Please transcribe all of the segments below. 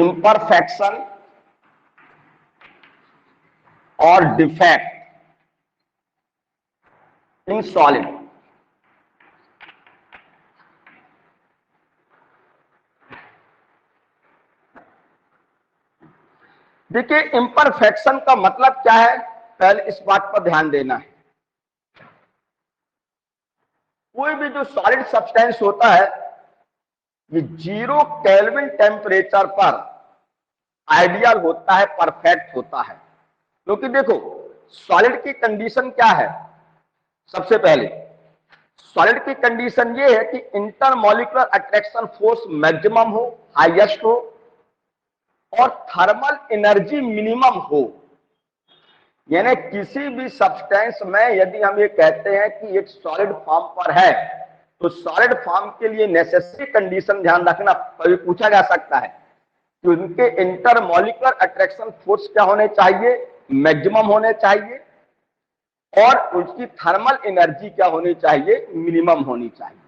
imperfection or defect in solid. देखिए imperfection का मतलब क्या है, पहले इस बात पर ध्यान देना है। कोई भी जो सॉलिड सब्सटेंस होता है ये 0 केल्विन टेम्परेचर पर आइडियल होता है, परफेक्ट होता है। क्योंकि देखो सॉलिड की कंडीशन क्या है, सबसे पहले सॉलिड की कंडीशन ये है कि इंटरमॉलिक्यूलर अट्रैक्शन फोर्स मैक्सिमम हो, हाईएस्ट हो, और थर्मल एनर्जी मिनिमम हो। यानी किसी भी सब्सटेंस में यदि हम ये कहते हैं कि एक सॉलिड फॉर्म पर है तो सॉलिड फॉर्म के लिए नेसेसरी कंडीशन ध्यान रखना, कभी पूछा जा सकता है कि उनके इंटरमॉलिक्यूलर अट्रैक्शन फोर्स क्या होने चाहिए, मैक्सिमम होने चाहिए, और उसकी थर्मल एनर्जी क्या होनी चाहिए, मिनिमम होनी चाहिए।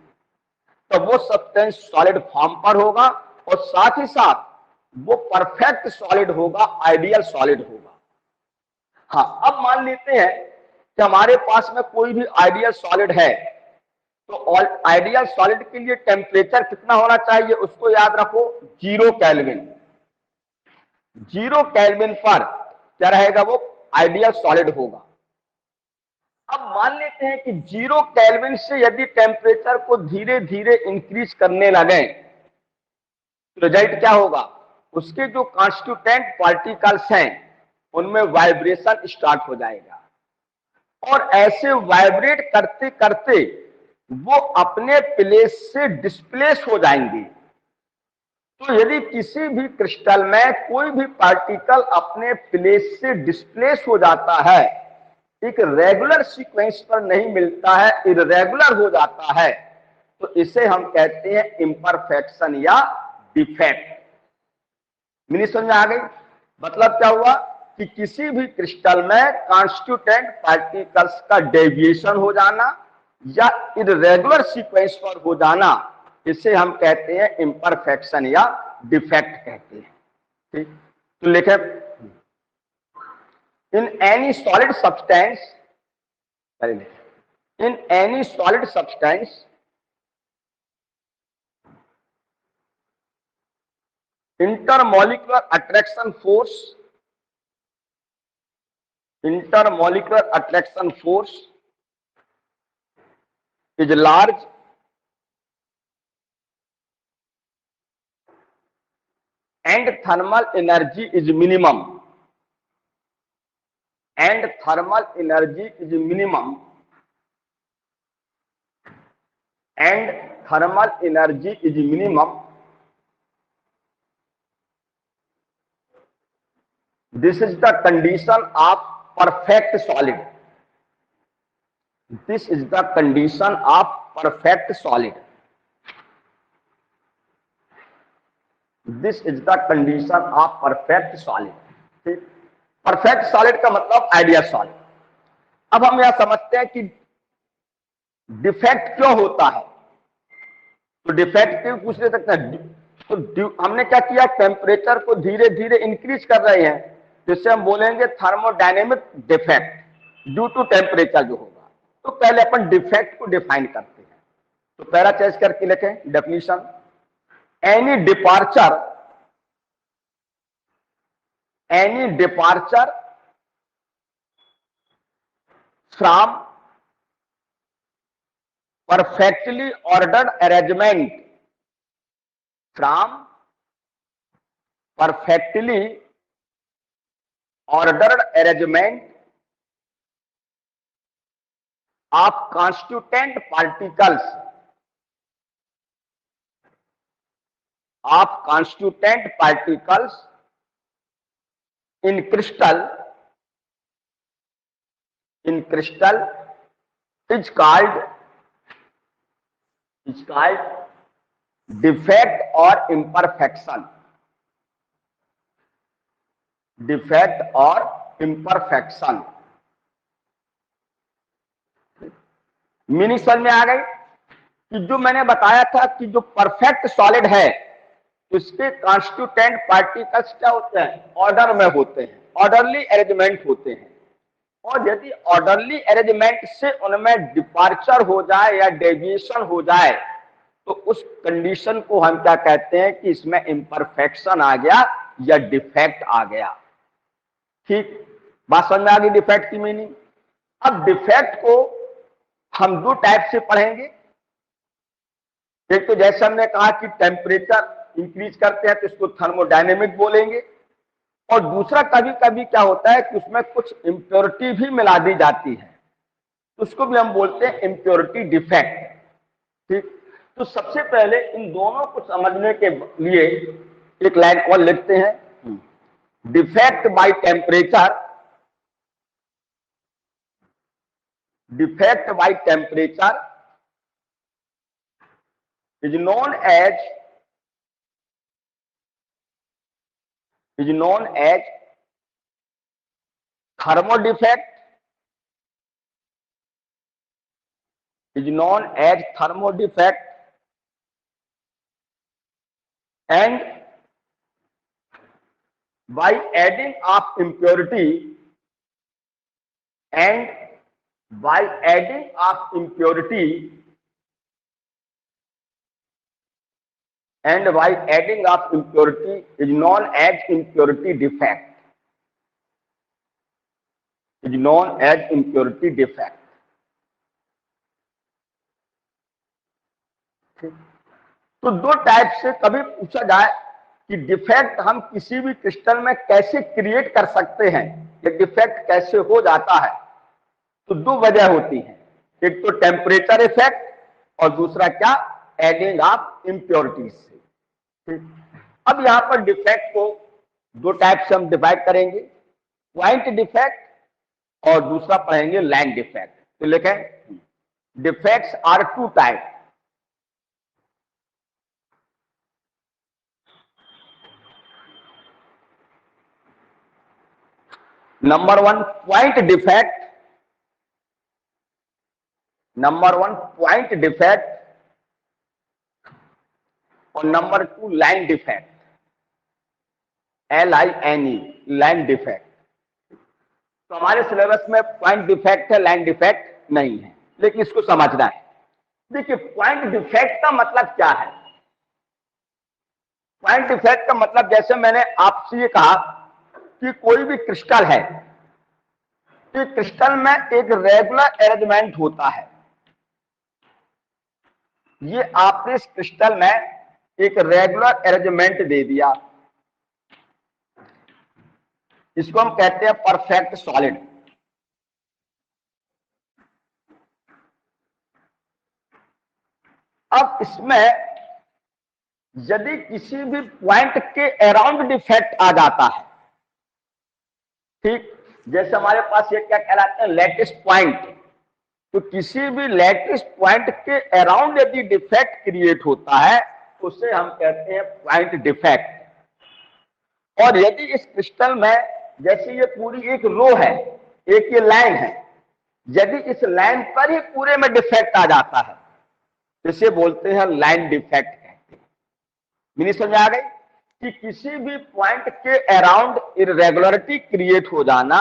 तो वो सब्सटेंस सॉलिड फॉर्म पर होगा और साथ ही साथ वो परफेक्ट सॉलिड होगा, आइडियल सॉलिड होगा। हाँ, अब मान लेते हैं कि हमारे पास में कोई भी आइडियल सॉलिड है, तो आइडियल सॉलिड के लिए टेम्परेचर कितना होना चाहिए, उसको याद रखो 0 केल्विन। 0 केल्विन पर क्या रहेगा, वो आइडियल सॉलिड होगा। अब मान लेते हैं कि 0 केल्विन से यदि टेम्परेचर को धीरे धीरे इंक्रीज करने लगे तो रिजल्ट क्या होगा, उसके जो कॉन्स्टिट्यूएंट पार्टिकल्स हैं उनमें वाइब्रेशन स्टार्ट हो जाएगा और ऐसे वाइब्रेट करते करते वो अपने प्लेस से डिस्प्लेस हो जाएंगे। तो यदि किसी भी क्रिस्टल में कोई भी पार्टिकल अपने प्लेस से डिस्प्लेस हो जाता है, एक रेगुलर सीक्वेंस पर नहीं मिलता है, इर्रेगुलर हो जाता है, तो इसे हम कहते हैं इम्परफेक्शन या डिफेक्ट। मेरी समझ में आ गई? मतलब क्या हुआ कि किसी भी क्रिस्टल में कॉन्स्टिट्यूएंट पार्टिकल्स का डेविएशन हो जाना या इर्रेगुलर सीक्वेंस पर हो जाना, इसे हम कहते हैं इम्परफेक्शन या डिफेक्ट कहते हैं। ठीक, तो लिखे in any solid substance, in any solid substance intermolecular attraction force is large and thermal energy is minimum, and thermal energy is minimum, and thermal energy is minimum. This is the condition of perfect solid. This is the condition of perfect solid. This is the condition of perfect solid. ठीक, perfect solid का मतलब ideal solid. अब हम यह समझते हैं कि defect क्यों होता है, तो डिफेक्ट क्यों पूछ ले सकते हैं। तो हमने क्या किया, टेम्परेचर को धीरे धीरे इंक्रीज कर रहे हैं, जिससे हम बोलेंगे thermodynamic defect due to temperature जो होगा। तो पहले अपन डिफेक्ट को डिफाइन करते हैं, तो पहला चेंज करके लिखें definition, any departure from perfectly ordered arrangement, from perfectly ordered arrangement of constituent particles in crystal is called defect or imperfection. Defect or imperfection. Meaning समझ में आ गई कि जो मैंने बताया था कि जो परफेक्ट सॉलिड है उसके कॉन्स्टिट्यूटेंट पार्टिकल्स क्या होते हैं, ऑर्डर में होते हैं, ऑर्डरली अरेंजमेंट होते हैं। और यदि ऑर्डरली अरेंजमेंट से उनमें डिपार्चर हो जाए या डेविएशन हो जाए तो उस कंडीशन को हम क्या कहते हैं कि इसमें इम्परफेक्शन आ गया या डिफेक्ट आ गया। ठीक, बात समझ में आ गई डिफेक्ट की मीनिंग। अब डिफेक्ट को हम दो टाइप से पढ़ेंगे। एक तो जैसे हमने कहा कि टेम्परेचर इंक्रीज करते हैं तो इसको थर्मोडायनेमिक बोलेंगे, और दूसरा कभी कभी क्या होता है कि उसमें कुछ इम्प्योरिटी भी मिला दी जाती है, उसको भी हम बोलते हैं इम्प्योरिटी डिफेक्ट। ठीक, तो सबसे पहले इन दोनों को समझने के लिए एक लाइन और लिखते हैं। Defect by temperature, defect by temperature is known as thermo defect, is known as thermo defect, and by adding of impurity, and by adding of impurity, and by adding of impurity is known as impurity defect, is known as impurity defect. तो दो type से कभी पूछा जाए कि defect हम किसी भी क्रिस्टल में कैसे क्रिएट कर सकते हैं, ये डिफेक्ट कैसे हो जाता है, तो दो वजह होती है। एक तो टेम्परेचर इफेक्ट और दूसरा क्या, एडिंग ऑफ इम्प्योरिटीज से। अब यहां पर डिफेक्ट को दो टाइप से हम डिवाइड करेंगे, पॉइंट डिफेक्ट और दूसरा पढ़ेंगे लाइन डिफेक्ट। तो लिखें defects are two type. Number one point defect, number one point defect और number two line defect, LINE, line defect. तो हमारे सिलेबस में पॉइंट डिफेक्ट है, लाइन डिफेक्ट नहीं है, लेकिन इसको समझना है। देखिए पॉइंट डिफेक्ट का मतलब क्या है। पॉइंट डिफेक्ट का मतलब जैसे मैंने आपसे ये कहा कि कोई भी क्रिस्टल है, कि क्रिस्टल में एक रेगुलर अरेंजमेंट होता है। ये आपने इस क्रिस्टल में एक रेगुलर अरेंजमेंट दे दिया, इसको हम कहते हैं परफेक्ट सॉलिड। अब इसमें यदि किसी भी पॉइंट के अराउंड डिफेक्ट आ जाता है, ठीक, जैसे हमारे पास ये क्या कहलाते हैं, लैटिस पॉइंट, तो किसी भी लैटिस पॉइंट के अराउंड यदि डिफेक्ट क्रिएट होता है तो उसे हम कहते हैं पॉइंट डिफेक्ट। और यदि इस क्रिस्टल में जैसे ये पूरी एक रो है, एक ये लाइन है, यदि इस लाइन पर ही पूरे में डिफेक्ट आ जाता है इसे बोलते हैं लाइन डिफेक्ट कहते हैं। मीनिंग समझ आ गई कि किसी भी पॉइंट के अराउंड इरेगुलरिटी क्रिएट हो जाना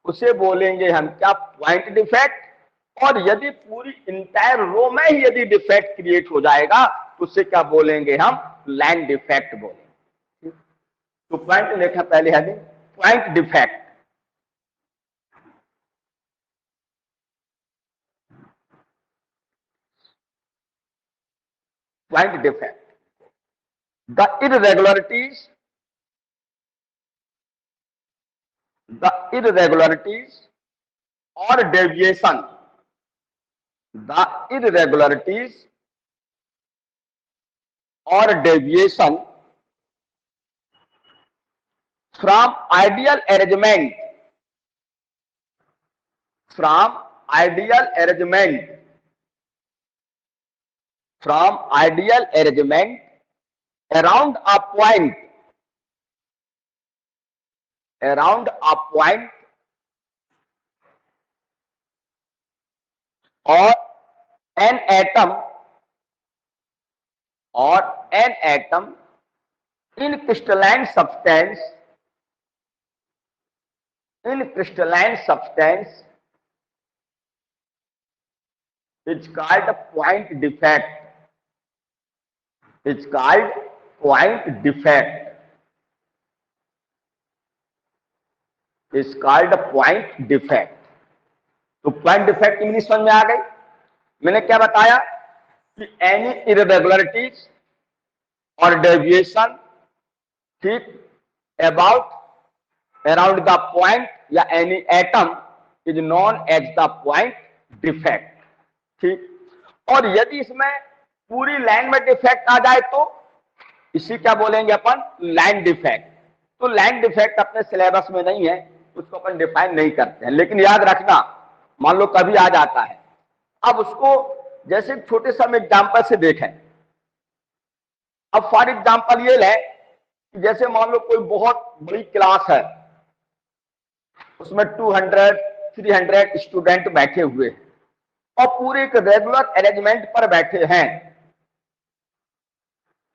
उसे बोलेंगे हम क्या, पॉइंट डिफेक्ट। और यदि पूरी इंटायर रो में ही यदि डिफेक्ट क्रिएट हो जाएगा तो उसे क्या बोलेंगे हम, लाइन डिफेक्ट बोलेंगे। तो पॉइंट लिखा पहले है point defect. Point defect, the irregularities, the irregularities or deviation, the irregularities or deviation from ideal arrangement, from ideal arrangement, from ideal arrangement around a point, around a point or an atom, or an atom in crystalline substance is called point defect, is called point defect, is called point defect। तो point defect की meaning समझ में आ गई। मैंने क्या बताया कि एनी इरेगुलरिटीज और डेविएशन, ठीक, अराउंड द पॉइंट या any atom is known as the point defect, ठीक। और यदि इसमें पूरी लाइन में डिफेक्ट आ जाए तो इसी क्या बोलेंगे अपन, लाइन डिफेक्ट। तो लाइन डिफेक्ट अपने सिलेबस में नहीं है, उसको अपन डिफाइन नहीं करते हैं, लेकिन याद रखना मान लो कभी आ जाता है। अब उसको जैसे छोटे से हम एग्जाम्पल से देखें। अब फॉर एग्जाम्पल ये लें कि जैसे मान लो कोई बहुत बड़ी क्लास है, उसमें 200-300 स्टूडेंट बैठे हुए हैं और पूरे एक रेगुलर अरेंजमेंट पर बैठे हैं।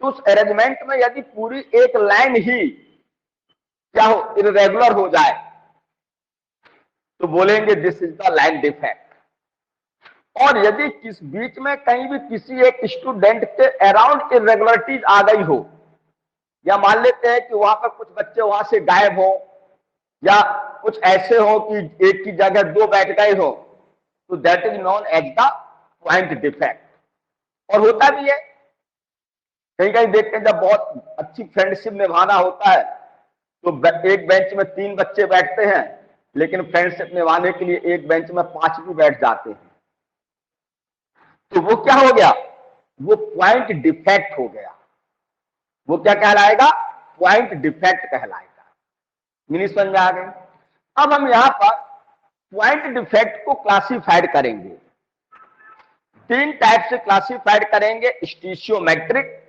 तो उस अरेंजमेंट में यदि पूरी एक लाइन ही क्या हो, इरेगुलर हो जाए तो बोलेंगे this is the line defect. और यदि किस बीच में कहीं भी किसी एक स्टूडेंट के अराउंड इरेगुलरिटीज आ गई हो, या मान लेते हैं कि वहां पर कुछ बच्चे वहां से गायब हो, या कुछ ऐसे हो कि एक की जगह दो बैठ गए हो, तो that is known as the point defect. और होता भी है, कहीं कहीं देखते हैं जब बहुत अच्छी फ्रेंडशिप निभाना होता है तो एक बेंच में 3 बच्चे बैठते हैं, लेकिन फ्रेंडशिप निभाने के लिए एक बेंच में 5 भी बैठ जाते हैं। तो वो क्या हो गया, वो पॉइंट डिफेक्ट हो गया। वो क्या कहलाएगा, पॉइंट डिफेक्ट कहलाएगा। मीनिंग समझ में आ गई। अब हम यहां पर पॉइंट डिफेक्ट को क्लासिफाइड करेंगे, 3 टाइप से क्लासिफाइड करेंगे, स्टीशियोमेट्रिक,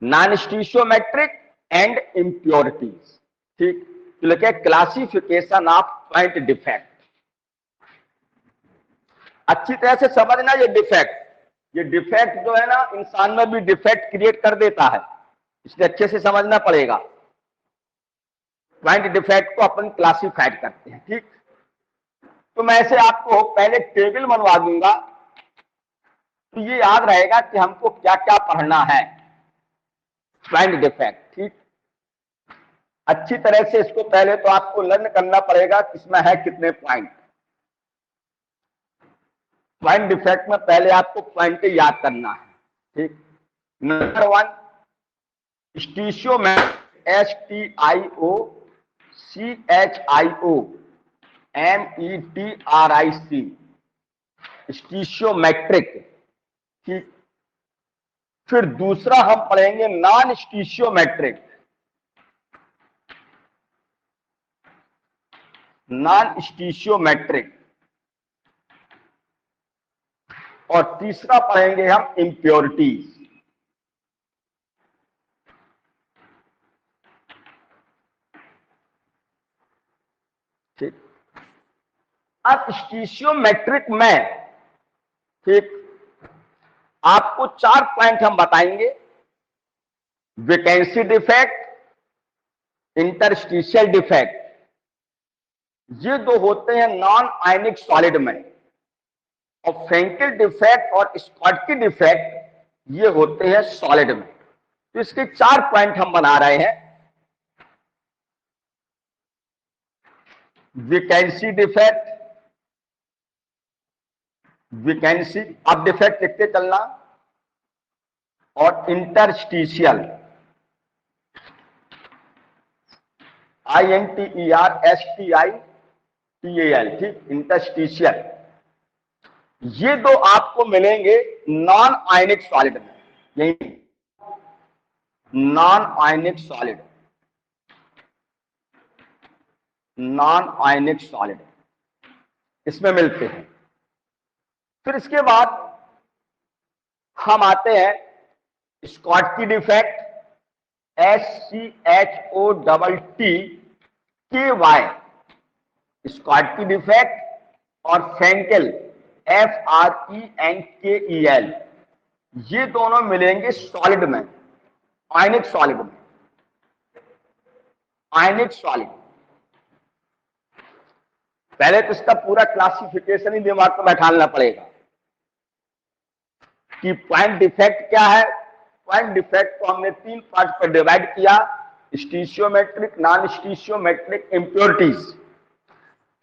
नॉन स्टीशियोमेट्रिक एंड इम्प्योरिटीज, ठीक। तो लिखे क्लासिफिकेशन ऑफ पॉइंट डिफेक्ट। अच्छी तरह से समझना ये डिफेक्ट जो है ना, इंसान में भी डिफेक्ट क्रिएट कर देता है, इसलिए अच्छे से समझना पड़ेगा। पॉइंट डिफेक्ट को अपन क्लासिफाइड करते हैं, ठीक। तो मैं ऐसे आपको पहले टेबल बनवा दूंगा, तो ये याद रहेगा कि हमको क्या क्या पढ़ना है, पॉइंट डिफेक्ट, ठीक। अच्छी तरह से इसको पहले तो आपको लर्न करना पड़ेगा कि इसमें है कितने पॉइंट। पॉइंट डिफेक्ट में पहले आपको पॉइंट याद करना है, ठीक। नंबर 1 स्टीशियोमेट्रिक, STIOCHIOMETRIC, स्टीशियोमेट्रिक, ठीक। फिर दूसरा हम पढ़ेंगे नॉन स्टीशियोमेट्रिक, नॉन स्टीशियोमेट्रिक, और तीसरा पढ़ेंगे हम इम्प्योरिटीज। ठीक। अब स्टीशियोमेट्रिक में, ठीक, आपको 4 पॉइंट हम बताएंगे, वैकेंसी डिफेक्ट, इंटरस्टिशियल डिफेक्ट, ये 2 होते हैं नॉन आयनिक सॉलिड में, और फ्रेंकेल डिफेक्ट और स्कॉटकी डिफेक्ट ये होते हैं सॉलिड में। तो इसके 4 पॉइंट हम बना रहे हैं। वैकेंसी डिफेक्ट, वैकेंसी, अब डिफेक्ट लिखते चलना, और इंटरस्टिशियल, INTERSTITIAL, ठीक, इंटरस्टिशियल। ये 2 आपको मिलेंगे नॉन आयनिक सॉलिड में, यही non ionic solid, non ionic solid इसमें मिलते हैं। फिर इसके बाद हम आते हैं Schottky defect, SCHOTTKY, Schottky defect, और फ्रेंकेल, FRENKEL, ये दोनों मिलेंगे सॉलिड में, आयनिक सॉलिड में। आयनिक सॉलिड। पहले तो इसका पूरा क्लासिफिकेशन ही दिमाग में बैठाना पड़ेगा कि पॉइंट डिफेक्ट क्या है। पॉइंट डिफेक्ट को हमने 3 पार्ट पर डिवाइड किया, स्टीशियोमेट्रिक, नॉन स्टीशियोमेट्रिक, इम्प्योरिटीज।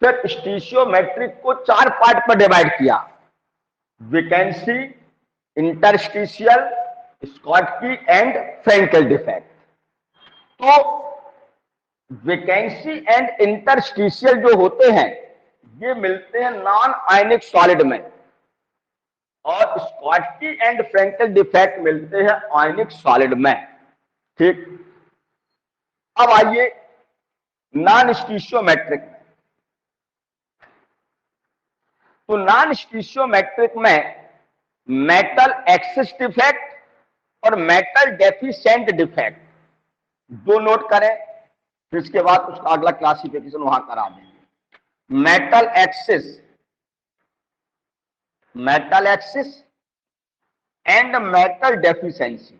फिर स्टीशियोमेट्रिक को 4 पार्ट पर डिवाइड किया, vacancy, interstitial, Schottky and Frenkel defect. तो वैकेंसी एंड इंटरस्टिशियल जो होते हैं ये मिलते हैं नॉन आयनिक सॉलिड में, और स्कॉटकी एंड फ्रेंकेल डिफेक्ट मिलते हैं आयनिक सॉलिड में। ठीक, अब आइए नॉन स्टीशियोमेट्रिक में। तो नॉन स्टीशियोमेट्रिक में मेटल एक्सिस डिफेक्ट और मेटल डेफिशिएंट डिफेक्ट दो नोट करें, फिर इसके बाद उसका अगला क्लासिफिकेशन वहां करा देंगे। Metal axis and metal deficiency.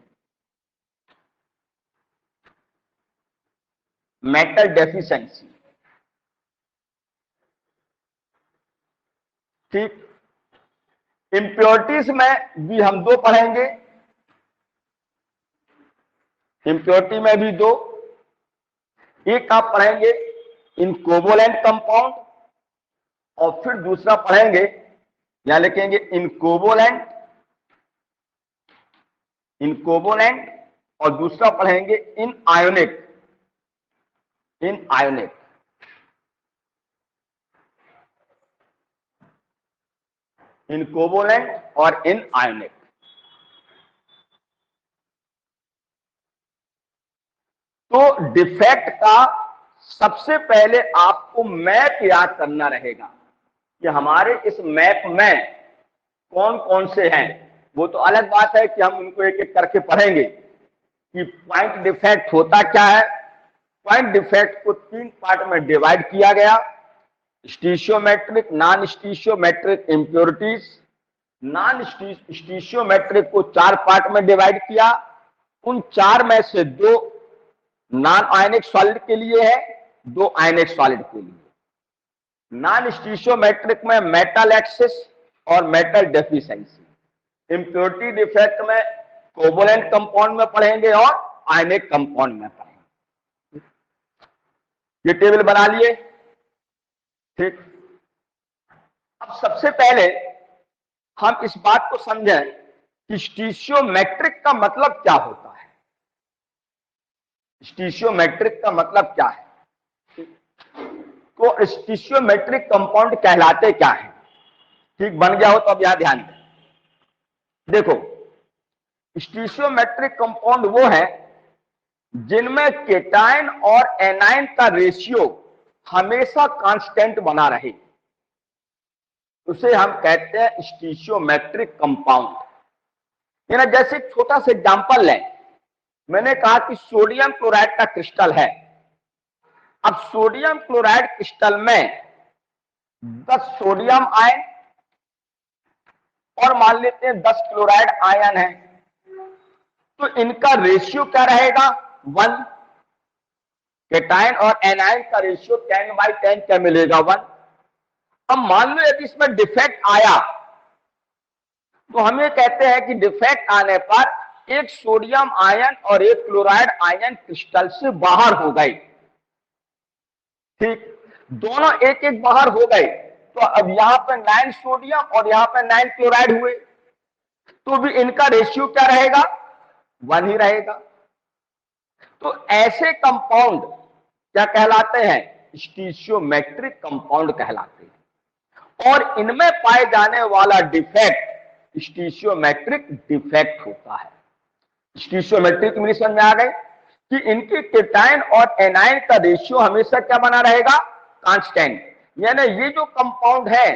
Metal deficiency, ठीक। इंप्योरिटीज में भी हम 2 पढ़ेंगे, इंप्योरिटी में भी 2। एक आप पढ़ेंगे इनकोवलेंट कंपाउंड, और फिर दूसरा पढ़ेंगे, यहां लिखेंगे इनकोवलेंट, और दूसरा पढ़ेंगे इनआयोनिक। इनकोवलेंट और इनआयोनिक। तो डिफेक्ट का सबसे पहले आपको मैप याद करना रहेगा कि हमारे इस मैप में कौन कौन से हैं। वो तो अलग बात है कि हम उनको एक एक करके पढ़ेंगे कि पॉइंट डिफेक्ट होता क्या है। पॉइंट डिफेक्ट को 3 पार्ट में डिवाइड किया गया, स्टीशियोमेट्रिक, नॉन स्टीशियोमेट्रिक, इम्प्योरिटीज। नॉन स्टीशियोमेट्रिक को 4 पार्ट में डिवाइड किया, उन 4 में से 2 नॉन आयनिक सॉलिड के लिए है, 2 आयनिक सॉलिड के लिए। नॉन स्टीशियोमेट्रिक में मेटल एक्सिस और मेटल डेफिशिएंसी। इम्प्योरिटी डिफेक्ट में कोवलेंट कंपाउंड में पढ़ेंगे और आयनिक कंपाउंड में पढ़ेंगे। ये टेबल बना लिए, ठीक। अब सबसे पहले हम इस बात को समझें कि स्टीशियोमेट्रिक का मतलब क्या होता है। स्टीशियोमेट्रिक का मतलब क्या है, तो स्टीशियोमेट्रिक कंपाउंड कहलाते क्या है। ठीक, बन गया हो तो अब यहां ध्यान दें। देखो, स्टीशियोमेट्रिक कंपाउंड वो है जिनमें केटायन और एनायन का रेशियो हमेशा कांस्टेंट बना रहे, उसे हम कहते हैं स्टीशियोमेट्रिक कंपाउंड। यानी जैसे एक छोटा सा एग्जांपल लें, मैंने कहा कि सोडियम क्लोराइड का क्रिस्टल है। अब सोडियम क्लोराइड क्रिस्टल में 10 सोडियम आयन और मान लेते हैं 10 क्लोराइड आयन है, तो इनका रेशियो क्या रहेगा, 1। केटायन और एनायन का रेशियो 10/10 क्या मिलेगा, 1। अब मान लो यदि इसमें डिफेक्ट आया तो हम ये कहते हैं कि डिफेक्ट आने पर एक सोडियम आयन और एक क्लोराइड आयन क्रिस्टल से बाहर हो गए। ठीक, दोनों एक एक बाहर हो गए, तो अब यहां पर 9 सोडियम और यहां पर 9 क्लोराइड हुए, तो भी इनका रेशियो क्या रहेगा, 1 ही रहेगा। तो ऐसे कंपाउंड क्या कहलाते हैं, स्टीशियोमेट्रिक कंपाउंड कहलाते हैं, और इनमें पाए जाने वाला डिफेक्ट स्टीशियोमेट्रिक डिफेक्ट होता है। स्टीशियोमेट्रिक मेरी समझ में आ गए कि इनके केटायन और एनायन का रेशियो हमेशा क्या बना रहेगा, कांस्टेंट। यानी ये जो कंपाउंड है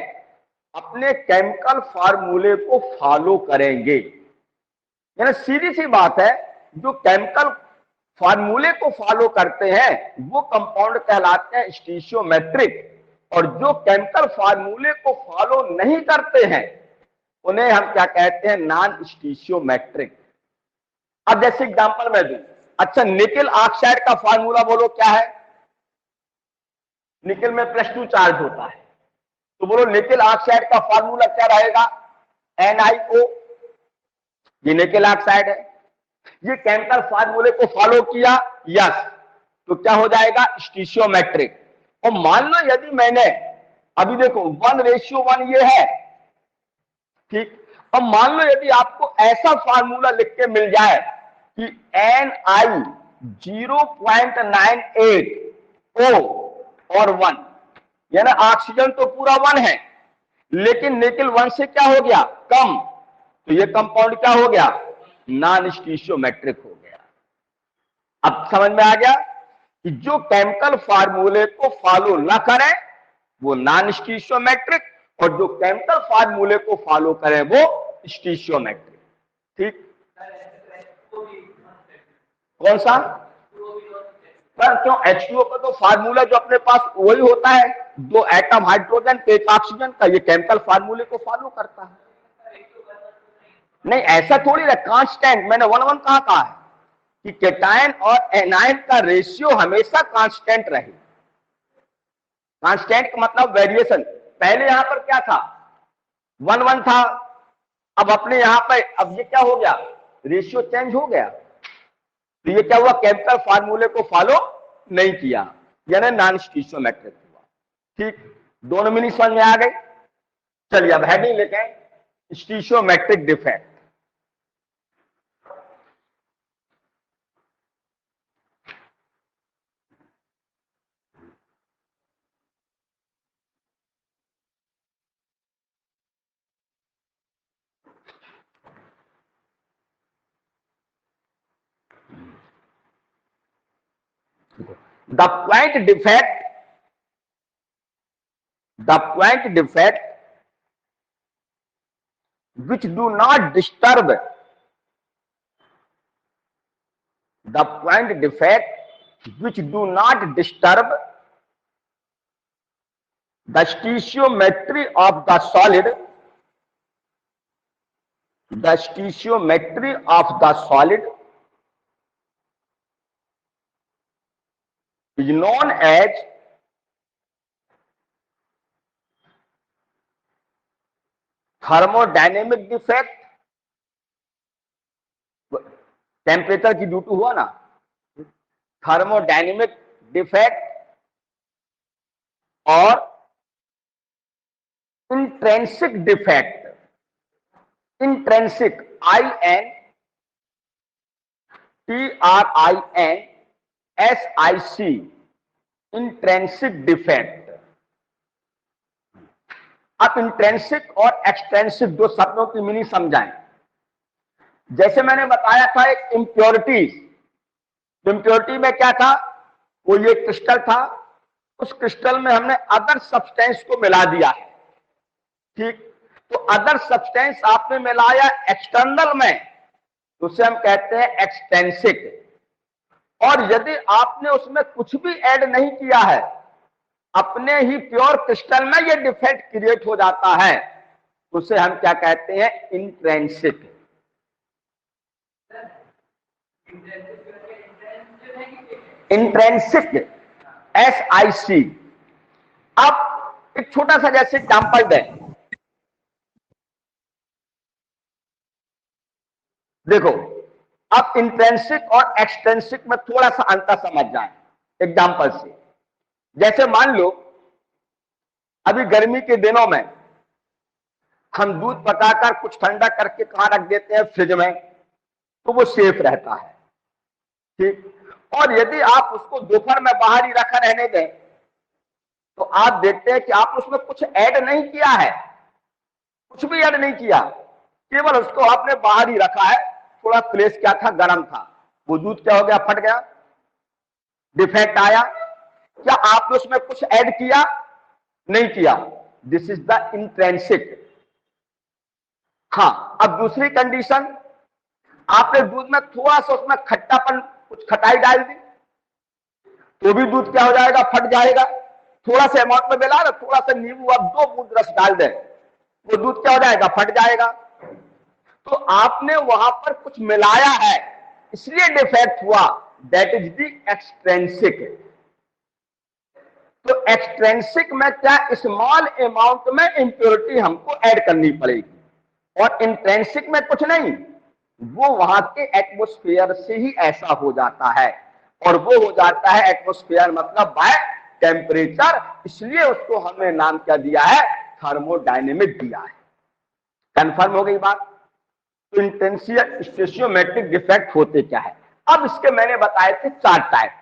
अपने केमिकल फार्मूले को फॉलो करेंगे। यानी सीधी सी बात है, जो केमिकल फार्मूले को फॉलो करते हैं वो कंपाउंड कहलाते हैं स्टीशियोमेट्रिक, और जो केमिकल फार्मूले को फॉलो नहीं करते हैं उन्हें हम क्या कहते हैं, नॉन स्टीशियोमेट्रिक। अब जैसे एग्जांपल मैं दूं, अच्छा निकेल ऑक्साइड का फार्मूला बोलो क्या है, निकेल में +2 चार्ज होता है। तो बोलो निकेल ऑक्साइड का फार्मूला क्या रहेगा? NiO। ये निकेल ऑक्साइड है। ये केमिकल फार्मूले को फॉलो किया, यस, तो क्या हो जाएगा? स्टीशियोमेट्रिक। और मान लो यदि मैंने अभी देखो 1:1 ये है, ठीक। अब मान लो यदि आपको ऐसा फार्मूला लिख के मिल जाए कि Ni 0.98 O और 1, यानी ऑक्सीजन तो पूरा 1 है, लेकिन निकेल 1 से क्या हो गया? कम। तो ये कंपाउंड क्या हो गया? नॉन स्टीशियोमेट्रिक हो गया। अब समझ में आ गया कि जो केमिकल फार्मूले को फॉलो ना करें वो नॉन स्टीशियोमेट्रिक, और जो केमिकल फार्मूले को फॉलो करें वो स्टीशियोमेट्रिक। ठीक। कौन सा? पर क्यों? H2O का तो फार्मूला जो अपने पास वही होता है, 2 एटम हाइड्रोजन पे 1 ऑक्सीजन का। ये केमिकल फार्मूले को फॉलो करता है। नहीं, ऐसा थोड़ी है कांस्टेंट। मैंने 1:1 कहा है कि केटायन और एनायन का रेशियो हमेशा कांस्टेंट रहे। कांस्टेंट का मतलब वेरिएशन। पहले यहां पर क्या था? 1:1 था। अब अपने यहां पर अब ये क्या हो गया? रेशियो चेंज हो गया। तो ये क्या हुआ? केमिकल फार्मूले को फॉलो नहीं किया, यानी नॉन स्टीशियोमेट्रिक हुआ। ठीक, दोनों मिनट समझ में आ गई। चलिए अब हेडिंग लेते हैं, स्टीशियोमेट्रिक defect. The point defect which do not disturb the point defect which do not disturb the stoichiometry of the solid, the stoichiometry of the solid is known as thermodynamic defect. Temperature की duty हुआ ना, thermodynamic defect और intrinsic defect. Intrinsic INTRINSIC, intrinsic defect. अब intrinsic और extrinsic दो शब्दों की meaning समझाएं। जैसे मैंने बताया था एक इम्प्योरिटीज, इम्प्योरिटी में क्या था? वो ये क्रिस्टल था, उस क्रिस्टल में हमने अदर सब्सटेंस को मिला दिया है। ठीक, तो अदर सब्सटेंस आपने मिलाया एक्सटर्नल में, तो उसे हम कहते हैं एक्सटेंसिक। और यदि आपने उसमें कुछ भी ऐड नहीं किया है, अपने ही प्योर क्रिस्टल में ये डिफेक्ट क्रिएट हो जाता है, उसे हम क्या कहते हैं? इंट्रेंसिक। Intrinsic SIC। अब एक छोटा सा जैसे एग्जांपल दें, देखो अब इंट्रेंसिक और एक्सट्रेंसिक में थोड़ा सा अंतर समझ जाए एग्जांपल से। जैसे मान लो अभी गर्मी के दिनों में हम दूध पकाकर कुछ ठंडा करके कहां रख देते हैं? फ्रिज में, तो वो सेफ रहता है। ठीक, और यदि आप उसको दोपहर में बाहर ही रखा रहने दें, तो आप देखते हैं कि आप उसमें कुछ ऐड नहीं किया है, कुछ भी ऐड नहीं किया, केवल उसको आपने बाहर ही रखा है। थोड़ा प्लेस क्या था? गर्म था। वो दूध क्या हो गया? फट गया, डिफेक्ट आया। क्या आपने उसमें कुछ ऐड किया? नहीं किया। This is the intrinsic. हाँ, अब दूसरी कंडीशन, आपने दूध में थोड़ा सा उसमें खट्टापन, कुछ खटाई डाल दी, तो भी दूध क्या हो जाएगा? फट जाएगा। थोड़ा सा अमाउंट में मिला ना, थोड़ा सा नींबू आप 2 बूंद रस डाल दें, वो दूध क्या हो जाएगा? फट जाएगा। तो आपने वहां पर कुछ मिलाया है, इसलिए डिफेक्ट हुआ। That is the extrinsic. तो एक्सट्रेंसिक में क्या, स्मॉल अमाउंट में इंप्योरिटी हमको ऐड करनी पड़ेगी, और इंट्रेंसिक में कुछ नहीं, वो वहां के एटमॉस्फेयर से ही ऐसा हो जाता है, और वो हो जाता है एटमॉस्फेयर मतलब बाय टेम्परेचर, इसलिए उसको हमने नाम क्या दिया है, थर्मोडायनेमिक दिया है। कंफर्म हो गई बात। तो इंटेंसिव स्टेशियोमेट्रिक डिफेक्ट होते क्या है, अब इसके मैंने बताए थे 4 टाइप,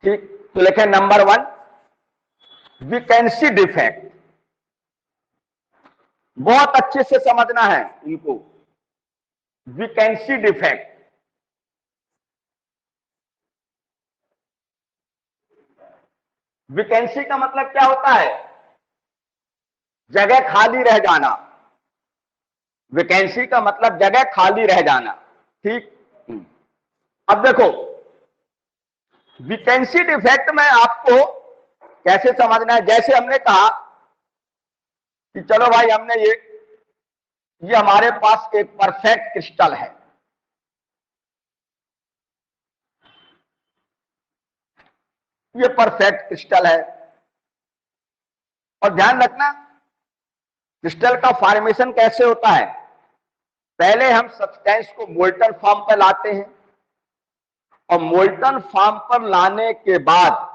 ठीक। तो लिखे नंबर 1 वैकेंसी डिफेक्ट, बहुत अच्छे से समझना है इनको। वैकेंसी डिफेक्ट, वैकेंसी का मतलब क्या होता है, जगह खाली रह जाना। वैकेंसी का मतलब जगह खाली रह जाना, ठीक। अब देखो वैकेंसी डिफेक्ट में आपको कैसे समझना है, जैसे हमने कहा कि चलो भाई हमने ये हमारे पास एक परफेक्ट क्रिस्टल है, ये परफेक्ट क्रिस्टल है, और ध्यान रखना क्रिस्टल का फॉर्मेशन कैसे होता है, पहले हम सब्सटेंस को मोल्टन फॉर्म पर लाते हैं, और मोल्टन फॉर्म पर लाने के बाद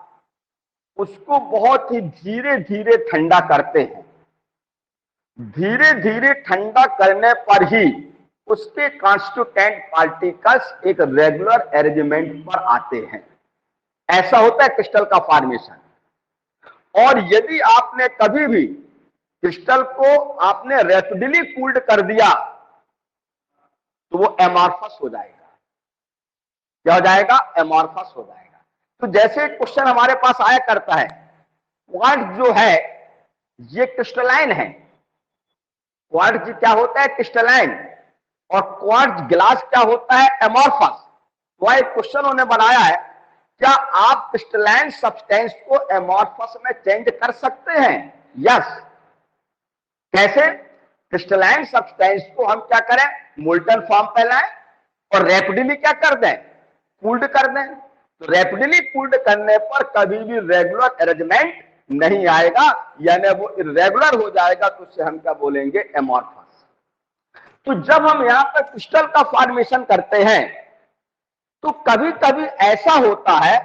उसको बहुत ही धीरे धीरे ठंडा करते हैं। धीरे धीरे ठंडा करने पर ही उसके कॉन्स्टिट्यूएंट पार्टिकल्स एक रेगुलर अरेंजमेंट पर आते हैं, ऐसा होता है क्रिस्टल का फॉर्मेशन। और यदि आपने कभी भी क्रिस्टल को आपने रैपिडली कूल्ड कर दिया तो वो एमॉर्फस हो जाएगा। क्या हो जाएगा, एमॉर्फस हो जाएगा। तो जैसे क्वेश्चन हमारे पास आया करता है, क्वार्ट्ज जो है ये क्रिस्टलाइन है, क्वार्ट्ज क्या होता है, क्रिस्टलाइन, और क्वार्ट्ज ग्लास क्या होता है, एमॉर्फस। वह एक क्वेश्चन उन्होंने बनाया है, क्या आप क्रिस्टलाइन सब्सटेंस को एमॉर्फस में चेंज कर सकते हैं? यस। कैसे? क्रिस्टलाइन सब्सटेंस को हम क्या करें, मोल्टन फॉर्म पे लाएं और रैपिडली क्या कर दें, कूल्ड कर दें। तो रैपिडली कूल्ड करने पर कभी भी रेगुलर अरेंजमेंट नहीं आएगा, यानी वो इरेगुलर हो जाएगा, तो उससे हम क्या बोलेंगे, एमॉर्फस। तो जब हम यहां पर क्रिस्टल का फॉर्मेशन करते हैं तो कभी कभी ऐसा होता है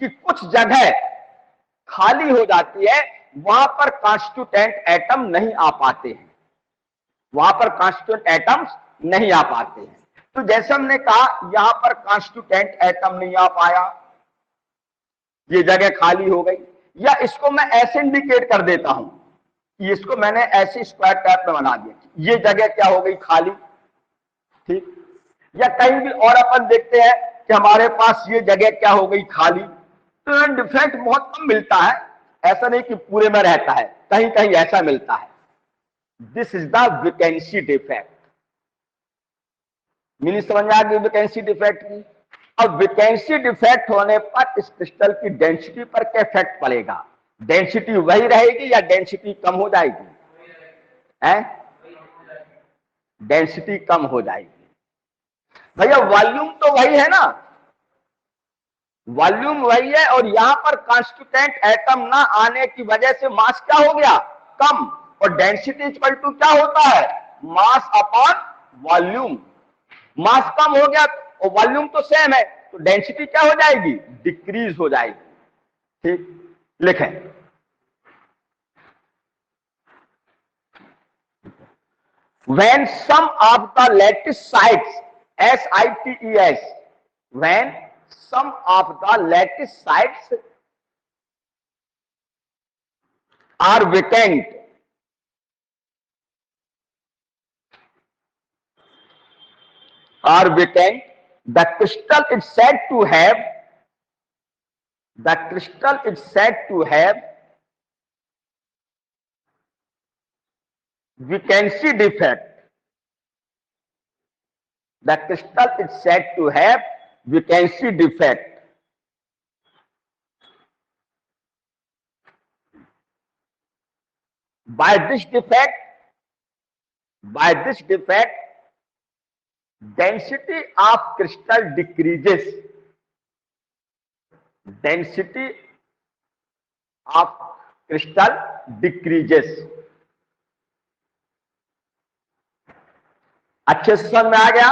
कि कुछ जगह खाली हो जाती है, वहां पर कॉन्स्टिट्यूएंट एटम नहीं आ पाते हैं, वहां पर कॉन्स्टिट्यूएंट एटम्स नहीं आ पाते हैं। तो जैसे हमने कहा यहां पर कॉन्स्टिट्यूएंट एटम नहीं आ पाया, ये जगह खाली हो गई, या इसको मैं ऐसे इंडिकेट कर देता हूं कि इसको मैंने ऐसे स्क्वायर टाइप में बना दिया, ये जगह क्या हो गई, खाली, ठीक। या कहीं भी और अपन देखते हैं कि हमारे पास ये जगह क्या हो गई, खाली। तो डिफेक्ट बहुत कम मिलता है, ऐसा नहीं कि पूरे में रहता है, कहीं कहीं ऐसा मिलता है। This is the vacancy defect. Meaning समझ में आ गई वैकेंसी डिफेक्ट की। अब वैकेंसी डिफेक्ट होने पर इस क्रिस्टल की डेंसिटी पर क्या इफेक्ट पड़ेगा, डेंसिटी वही रहेगी या डेंसिटी कम हो जाएगी, है डेंसिटी कम हो जाएगी। भैया वॉल्यूम तो वही है ना, वॉल्यूम वही है, और यहां पर कॉन्स्टिट्यूएंट एटम ना आने की वजह से मास क्या हो गया, कम, और डेंसिटी इक्वल टू क्या होता है, मास अपॉन वॉल्यूम। मास कम हो गया और वॉल्यूम तो सेम है, तो डेंसिटी क्या हो जाएगी, डिक्रीज हो जाएगी, ठीक। लिखें, when some of the lattice sites, SITES, when some of the lattice sites are vacant, the crystal is said to have, the crystal is said to have vacancy defect. The crystal is said to have vacancy defect. By this defect, density of crystal decreases. Density of crystal decreases. अच्छे से समझ में आ गया?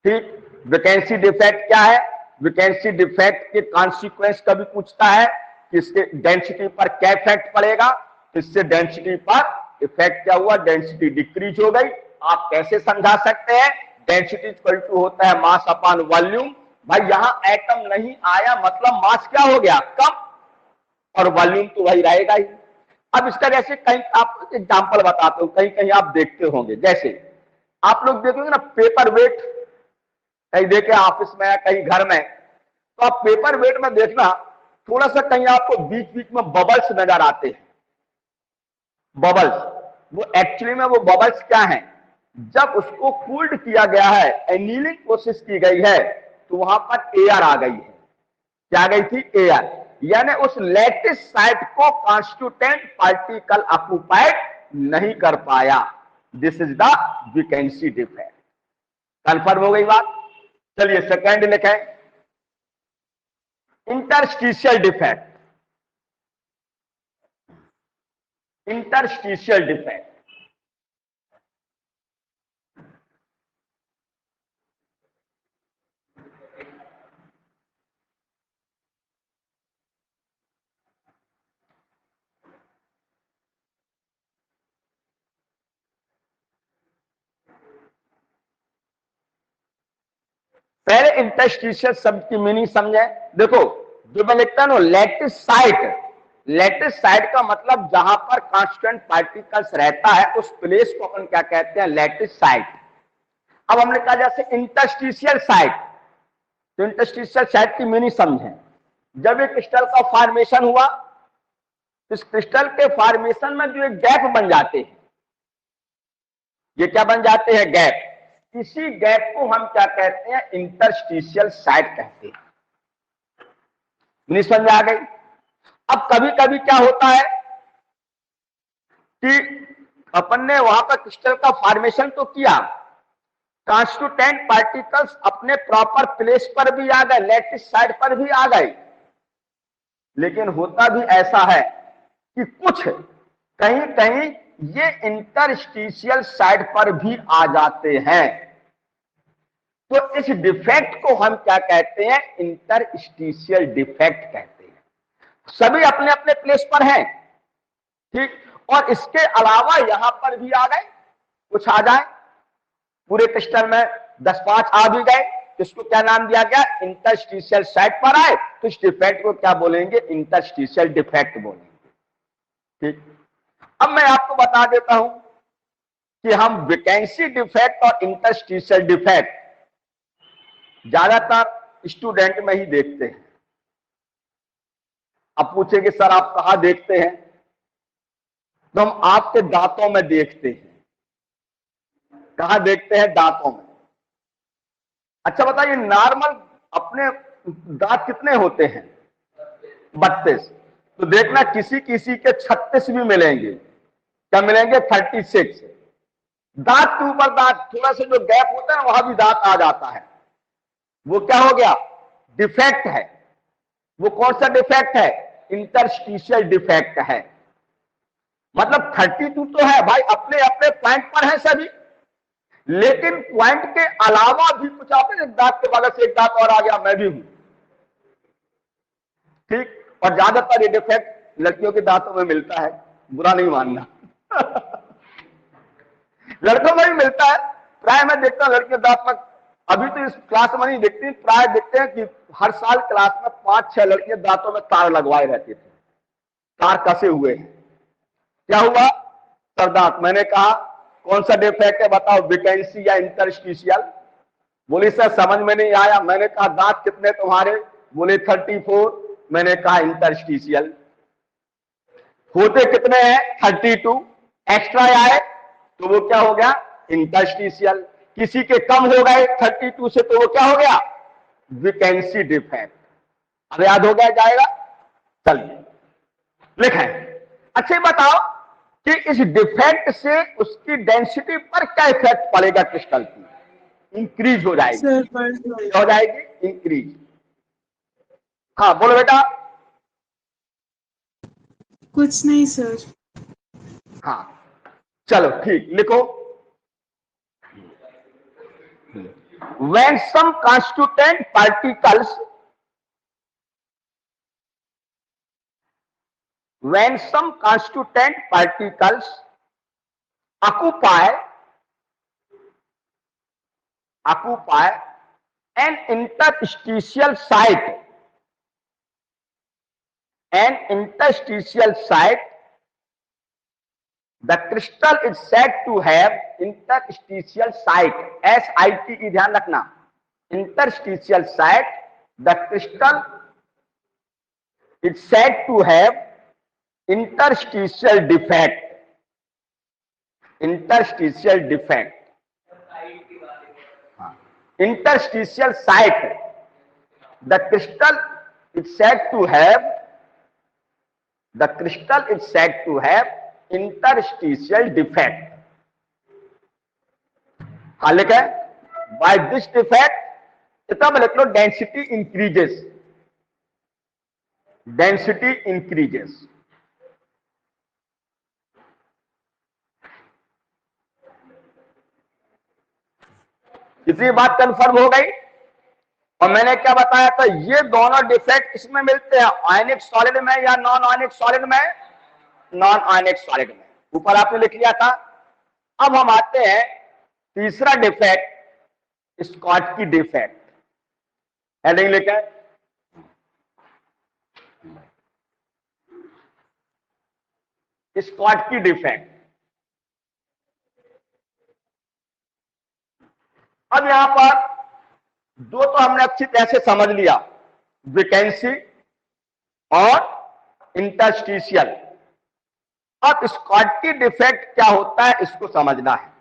ठीक। Vacancy defect क्या है? Vacancy defect के consequence कभी पूछता है कि इसके डेंसिटी पर क्या इफेक्ट पड़ेगा, इससे डेंसिटी पर इफेक्ट क्या हुआ, डेंसिटी डिक्रीज हो गई। आप कैसे समझा सकते हैं? डेंसिटी इक्वल टू होता है मास अपॉन वॉल्यूम। भाई यहां एटम नहीं आया मतलब मास क्या हो गया, कम, और वॉल्यूम तो वही रहेगा ही। अब इसका जैसे कहीं आप एग्जांपल बताते हो, कहीं कहीं आप देखते होंगे, जैसे आप लोग देखोगे ना पेपर वेट, कहीं देखे ऑफिस में या कहीं घर में, तो आप पेपर वेट में देखना थोड़ा सा कहीं आपको बीच बीच में बबल्स नजर आते हैं। बबल्स, वो एक्चुअली में वो बबल्स क्या हैं? जब उसको कूल्ड किया गया है, एनीलिंग प्रोसेस की गई है, तो वहां पर एयर आ गई है। क्या आ गई थी? एयर। यानी उस लैटिस साइट को कॉन्स्टिट्यूटेंट पार्टिकल ऑक्युपाइड नहीं कर पाया। This is the vacancy defect. Confirm हो गई बात? चलिए सेकंड लिखें, इंटरस्टिशियल डिफेक्ट। इंटरस्टिशियल डिफेक्ट पहले इंटरस्टिशियल शब्द की मीनिंग समझे। देखो जो मैं लिखता हूं लैटिस साइट, लैटिस साइट का मतलब जहां पर कांस्टेंट पार्टिकल्स रहता है उस प्लेस को अपन क्या कहते हैं? Lattice site. अब हमने कहा जैसे इंटरस्टिशियल साइट, तो इंटरस्टिशियल साइट की मीनिंग समझें। जब एक क्रिस्टल का फॉर्मेशन हुआ, इस क्रिस्टल के फॉर्मेशन में जो एक गैप बन जाते हैं, ये क्या बन जाते हैं? गैप। इसी गैप को हम क्या कहते हैं? इंटरस्टिशियल साइट कहते हैं। मीनिंग समझ में आ गई? अब कभी कभी क्या होता है कि अपन ने वहां पर क्रिस्टल का फॉर्मेशन तो किया, कॉन्स्टिट्यूटेंट पार्टिकल्स अपने प्रॉपर प्लेस पर भी आ गए, लैटिस साइड पर भी आ गए, लेकिन होता भी ऐसा है कि कुछ कहीं कहीं ये इंटरस्टिशियल साइड पर भी आ जाते हैं। तो इस डिफेक्ट को हम क्या कहते हैं? इंटरस्टिशियल डिफेक्ट कहते हैं। सभी अपने अपने प्लेस पर हैं, ठीक, और इसके अलावा यहां पर भी आ गए, कुछ आ जाए, पूरे क्रिस्टल में 10-5 आ भी गए, इसको क्या नाम दिया गया? इंटरस्टिशियल साइड पर आए, तो इस डिफेक्ट को क्या बोलेंगे? इंटरस्टिशियल डिफेक्ट बोलेंगे। ठीक। अब मैं आपको बता देता हूं कि हम वैकेंसी डिफेक्ट और इंटरस्टिशियल डिफेक्ट ज्यादातर स्टूडेंट में ही देखते हैं। अब पूछेंगे सर आप कहां देखते हैं? तो हम आपके दांतों में देखते हैं। कहां देखते हैं? दांतों में। अच्छा बताइए, नॉर्मल अपने दांत कितने होते हैं? 32। तो देखना किसी किसी के 36 भी मिलेंगे। क्या मिलेंगे? 36। दांत के ऊपर दांत, थोड़ा सा जो गैप होता है वहां भी दांत आ जाता है, वो क्या हो गया? डिफेक्ट है। वो कौन सा डिफेक्ट है? इंटरस्टिशियल डिफेक्ट है। मतलब 32 तो है भाई, अपने अपने पॉइंट पर है सभी, लेकिन पॉइंट के अलावा भी कुछ आपने, एक दांत के बगल से एक दांत और आ गया, मैं भी हूं। ठीक। और ज्यादातर ये डिफेक्ट लड़कियों के दांतों में मिलता है, बुरा नहीं मानना। लड़कों में भी मिलता है, प्राय मैं देखता हूं लड़कियों दांत में, अभी तो इस क्लास में नहीं देखती, प्राय देखते हैं कि हर साल क्लास में 5-6 लड़कियां दांतों में तार लगवाए रहती थी, तार कसे हुए हैं। क्या हुआ? सर दांत, मैंने कहा कौन सा डिफेक्ट है बताओ, वैकेंसी या इंटरस्टिशियल? बोली सर समझ में नहीं आया। मैंने कहा दांत कितने तुम्हारे? बोले 34। मैंने कहा इंटरस्टिशियल। होते कितने हैं? 32। एक्स्ट्रा आए तो वो क्या हो गया? इंटरस्टिशियल। किसी के कम हो गए 32 से, तो वो क्या हो गया? Vacancy defect. अब याद हो गया जाएगा? चलिए लिखें। अच्छा बताओ कि इस डिफेक्ट से उसकी डेंसिटी पर क्या इफेक्ट पड़ेगा? क्रिस्टल की इंक्रीज हो जाएगी। हो जाएगी इंक्रीज। हाँ बोलो बेटा। कुछ नहीं सर। हाँ चलो ठीक, लिखो। When some constituent particles occupy an interstitial site, the crystal is said to have interstitial site. SIT ध्यान रखना, interstitial site. The crystal is said to have interstitial defect. Interstitial defect. Interstitial site. The crystal is said to have. The crystal is said to have interstitial defect. हाँ लिखा है, by this defect तब लिख लो density increases. Density increases. इतनी बात confirm हो गई। और मैंने क्या बताया था, ये दोनों डिफेक्ट किसमें मिलते हैं, आयनिक सॉलिड में या नॉन आयनिक सॉलिड में? नॉन आयनिक सॉलिड में। ऊपर आपने लिख लिया था। अब हम आते हैं तीसरा डिफेक्ट, स्कॉटकी डिफेक्ट। हेडिंग लिखा है स्कॉटकी डिफेक्ट। अब यहां पर दो तो हमने अच्छी तरह से समझ लिया, वैकेंसी और इंटरस्टिशियल। अब स्कॉटकी डिफेक्ट क्या होता है इसको समझना है।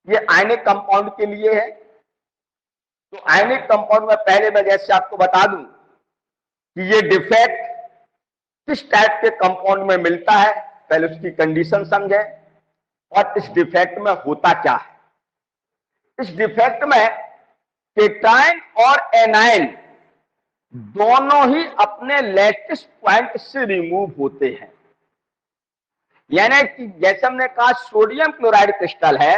ये आयनिक कंपाउंड के लिए है। तो आयनिक कंपाउंड में पहले मैं जैसे आपको बता दूं कि ये डिफेक्ट किस टाइप के कंपाउंड में मिलता है, पहले उसकी कंडीशन समझे और इस डिफेक्ट में होता क्या है। इस डिफेक्ट में केटाइन और एनाइन दोनों ही अपने लैटिस पॉइंट से रिमूव होते हैं। यानी कि जैसे हमने कहा सोडियम क्लोराइड क्रिस्टल है,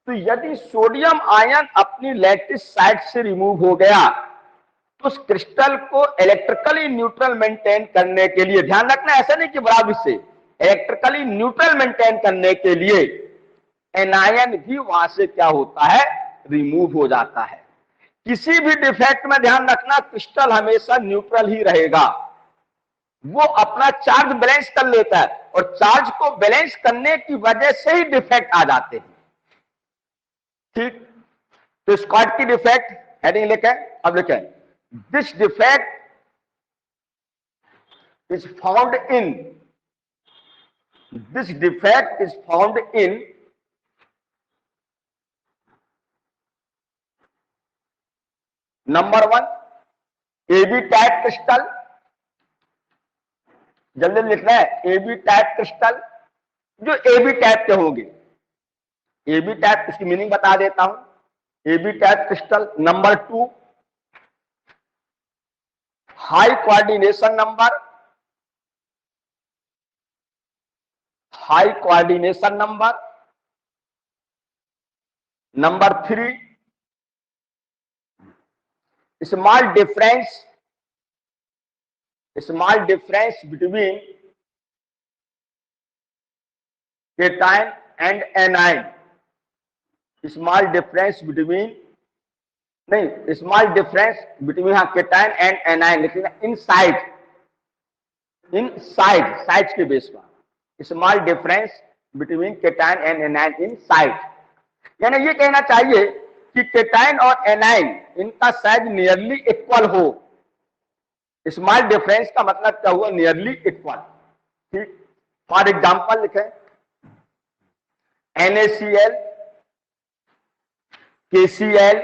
तो यदि सोडियम आयन अपनी लैटिस साइड से रिमूव हो गया तो उस क्रिस्टल को इलेक्ट्रिकली न्यूट्रल मेंटेन करने के लिए, ध्यान रखना ऐसा नहीं कि बराबर से, इलेक्ट्रिकली न्यूट्रल मेंटेन करने के लिए एनायन भी वहां से क्या होता है, रिमूव हो जाता है। किसी भी डिफेक्ट में ध्यान रखना क्रिस्टल हमेशा न्यूट्रल ही रहेगा। वो अपना चार्ज बैलेंस कर लेता है और चार्ज को बैलेंस करने की वजह से ही डिफेक्ट आ जाते हैं। ठीक, तो स्कॉटकी डिफेक्ट हेडिंग लिखे। अब लिखे, this defect is found in number 1 AB type crystal. जल्दी लिखना है, AB टाइप क्रिस्टल जो AB टाइप के होंगे। AB टाइप, इसकी मीनिंग बता देता हूं। AB type crystal. Number 2 high coordination number. Number 3 small difference between cation and A9. Small difference between cation and A9 लिखना इन साइड के बेस पर। Small difference between cation and A9 in side, यानी ये कहना चाहिए कि केटाइन और A9 इनका साइज नियरली इक्वल हो। स्मॉल डिफरेंस का मतलब क्या हुआ, नियरली इक्वल। ठीक, फॉर एग्जांपल लिखें NaCl, KCl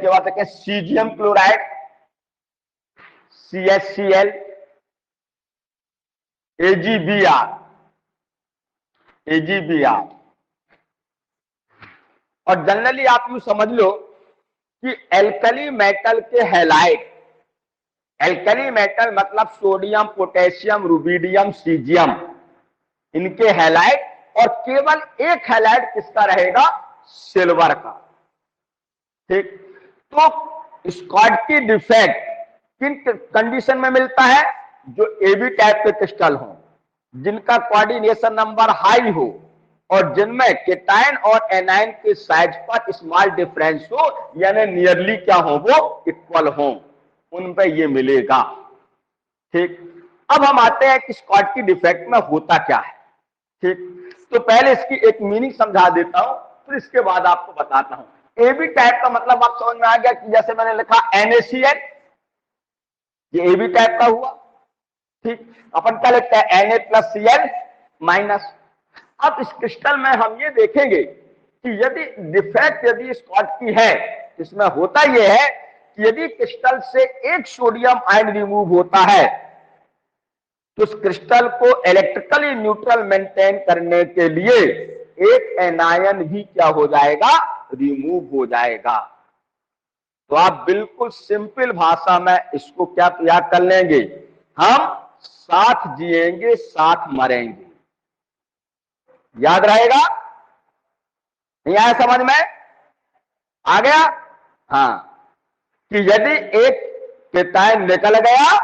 के बाद देखें सीजियम क्लोराइड, CHCl, AgBr। और जनरली आप यूं समझ लो कि एल्कली मेटल के हैलाइड एल्कली मेटल मतलब सोडियम, पोटेशियम, रुबिडियम, सीजियम, इनके हैलाइड, और केवल एक हैलाइड किसका रहेगा? सिल्वर का। ठीक, तो स्कॉटकी डिफेक्ट किन कंडीशन में मिलता है? जो एबी टाइप के क्रिस्टल हो, जिनका कोऑर्डिनेशन नंबर हाई हो, और जिनमें केटायन और एनायन के साइज पर स्मॉल डिफरेंस हो, यानी नियरली क्या हो? वो इक्वल हो, उन पे ये मिलेगा। ठीक, अब हम आते हैं कि स्कॉटकी डिफेक्ट में होता क्या है। ठीक, तो पहले इसकी एक मीनिंग समझा देता हूं, फिर इसके बाद आपको बताता हूं। एबी टाइप का मतलब आप समझ में आ गया कि जैसे मैंने लिखा NaCl, ये एबी टाइप का हुआ। ठीक, अपन क्या लिखते हैं? Na+Cl-। अब इस क्रिस्टल में हम ये देखेंगे कि यदि डिफेक्ट यदि स्कॉटकी है, इसमें होता यह है कि यदि क्रिस्टल से एक सोडियम आयन रिमूव होता है, तो उस क्रिस्टल को इलेक्ट्रिकली न्यूट्रल मेंटेन करने के लिए एक एनायन भी क्या हो जाएगा? रिमूव हो जाएगा। तो आप बिल्कुल सिंपल भाषा में इसको क्या याद कर लेंगे? हम साथ जिएंगे साथ मरेंगे। याद रहेगा? नहीं आया समझ में? आ गया? हाँ, कि यदि एक केटायन निकल गया